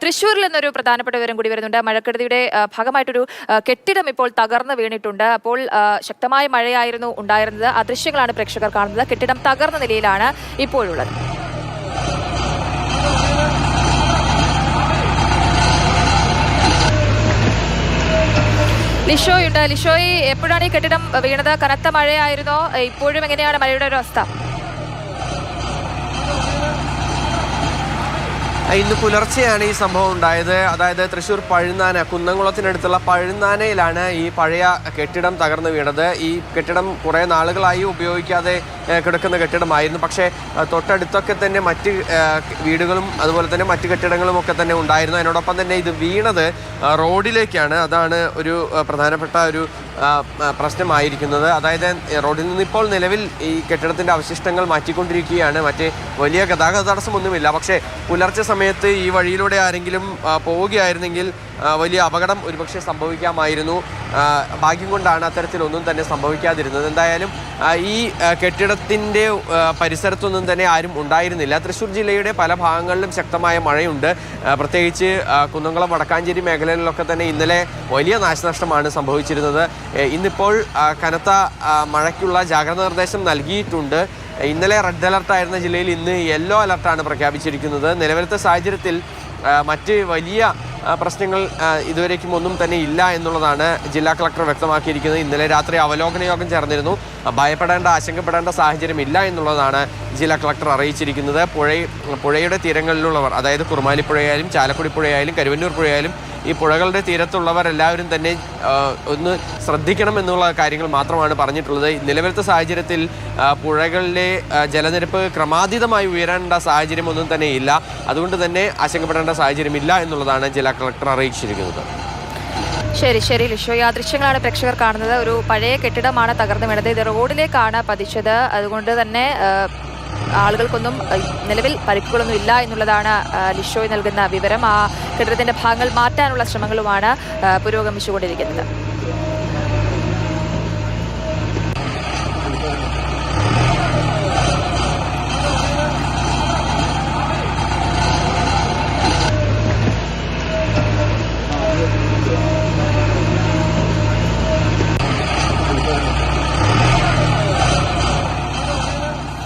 തൃശ്ശൂരിൽ നിന്നൊരു പ്രധാനപ്പെട്ട വിവരം കൂടി വരുന്നുണ്ട്. മഴക്കെടുതിയുടെ ഭാഗമായിട്ടൊരു കെട്ടിടം ഇപ്പോൾ തകർന്നു വീണിട്ടുണ്ട്. അപ്പോൾ ശക്തമായ മഴയായിരുന്നു ഉണ്ടായിരുന്നത്. ആ ദൃശ്യങ്ങളാണ് പ്രേക്ഷകർ കാണുന്നത്. കെട്ടിടം തകർന്ന നിലയിലാണ് ഇപ്പോഴുള്ളത്. ലിഷോയുണ്ട്. ലിഷോയി, എപ്പോഴാണ് ഈ കെട്ടിടം വീണത്? കനത്ത മഴയായിരുന്നോ? ഇപ്പോഴും എങ്ങനെയാണ് മഴയുടെ ഒരു അവസ്ഥ? ഇന്ന് പുലർച്ചെയാണ് ഈ സംഭവം ഉണ്ടായത്. അതായത് തൃശ്ശൂർ പഴുന്നാന, കുന്നംകുളത്തിനടുത്തുള്ള പഴുന്നാനയിലാണ് ഈ പഴയ കെട്ടിടം തകർന്നു വീണത്. ഈ കെട്ടിടം കുറേ നാളുകളായി ഉപയോഗിക്കാതെ കിടക്കുന്ന കെട്ടിടമായിരുന്നു. പക്ഷേ തൊട്ടടുത്തൊക്കെ തന്നെ മറ്റ് വീടുകളും അതുപോലെ തന്നെ മറ്റ് കെട്ടിടങ്ങളും ഒക്കെ തന്നെ ഉണ്ടായിരുന്നു. അതിനോടൊപ്പം തന്നെ ഇത് വീണത് റോഡിലേക്കാണ്. അതാണ് ഒരു പ്രധാനപ്പെട്ട ഒരു പ്രശ്നമായിരിക്കുന്നത്. അതായത് റോഡിൽ നിന്ന് ഇപ്പോൾ നിലവിൽ ഈ കെട്ടിടത്തിൻ്റെ അവശിഷ്ടങ്ങൾ മാറ്റിക്കൊണ്ടിരിക്കുകയാണ്. മറ്റ് വലിയ ഗതാഗത തടസ്സമൊന്നുമില്ല. പക്ഷേ പുലർച്ചെ സമയത്ത് ഈ വഴിയിലൂടെ ആരെങ്കിലും പോവുകയായിരുന്നെങ്കിൽ വലിയ അപകടം ഒരുപക്ഷെ സംഭവിക്കാമായിരുന്നു. ഭാഗ്യം കൊണ്ടാണ് അത്തരത്തിലൊന്നും തന്നെ സംഭവിക്കാതിരുന്നത്. എന്തായാലും ഈ കെട്ടിടത്തിൻ്റെ പരിസരത്തൊന്നും തന്നെ ആരും ഉണ്ടായിരുന്നില്ല. തൃശ്ശൂർ ജില്ലയുടെ പല ഭാഗങ്ങളിലും ശക്തമായ മഴയുണ്ട്. പ്രത്യേകിച്ച് കുന്നംകുളം വടക്കാഞ്ചേരി മേഖലകളിലൊക്കെ തന്നെ ഇന്നലെ വലിയ നാശനഷ്ടമാണ് സംഭവിച്ചിരുന്നത്. ഇന്നിപ്പോൾ കനത്ത മഴയ്ക്കുള്ള ജാഗ്രതാ നിർദ്ദേശം നൽകിയിട്ടുണ്ട്. ഇന്നലെ റെഡ് അലർട്ടായിരുന്ന ജില്ലയിൽ ഇന്ന് യെല്ലോ അലർട്ടാണ് പ്രഖ്യാപിച്ചിരിക്കുന്നത്. നിലവിലത്തെ സാഹചര്യത്തിൽ മറ്റ് വലിയ പ്രശ്നങ്ങൾ ഇതുവരേക്കും ഒന്നും തന്നെ ഇല്ല എന്നുള്ളതാണ് ജില്ലാ കളക്ടർ വ്യക്തമാക്കിയിരിക്കുന്നത്. ഇന്നലെ രാത്രി അവലോകന യോഗം ചേർന്നിരുന്നു. ഭയപ്പെടേണ്ട, ആശങ്കപ്പെടേണ്ട സാഹചര്യമില്ല എന്നുള്ളതാണ് ജില്ലാ കളക്ടർ അറിയിച്ചിരിക്കുന്നത്. പുഴയുടെ തീരങ്ങളിലുള്ളവർ, അതായത് കുറുമാലിപ്പുഴയായാലും ചാലക്കുടി പുഴയായാലും കരുവന്നൂർ പുഴയായാലും ഈ പുഴകളുടെ തീരത്തുള്ളവർ എല്ലാവരും തന്നെ ഒന്ന് ശ്രദ്ധിക്കണം എന്നുള്ള കാര്യങ്ങൾ മാത്രമാണ് പറഞ്ഞിട്ടുള്ളത്. നിലവിലത്തെ സാഹചര്യത്തിൽ പുഴകളിലെ ജലനിരപ്പ് ക്രമാതീതമായി ഉയരേണ്ട സാഹചര്യം ഒന്നും തന്നെ ഇല്ല. അതുകൊണ്ട് തന്നെ ആശങ്കപ്പെടേണ്ട സാഹചര്യമില്ല എന്നുള്ളതാണ് ജില്ലാ കളക്ടർ അറിയിച്ചിരിക്കുന്നത്. ശരി ലിഷോ, ആ ദൃശ്യങ്ങളാണ് പ്രേക്ഷകർ കാണുന്നത്. ഒരു പഴയ കെട്ടിടമാണ് തകർന്നു വീണത്. ഇത് റോഡിലേക്കാണ് പതിച്ചത്. അതുകൊണ്ട് തന്നെ ആളുകൾക്കൊന്നും നിലവിൽ പരിക്കുകളൊന്നും ഇല്ല എന്നുള്ളതാണ് ലിഷോയ് നൽകുന്ന വിവരം. ആ കെട്ടിടത്തിന്റെ ഭാഗങ്ങൾ മാറ്റാനുള്ള ശ്രമങ്ങളുമാണ് പുരോഗമിച്ചുകൊണ്ടിരിക്കുന്നത്.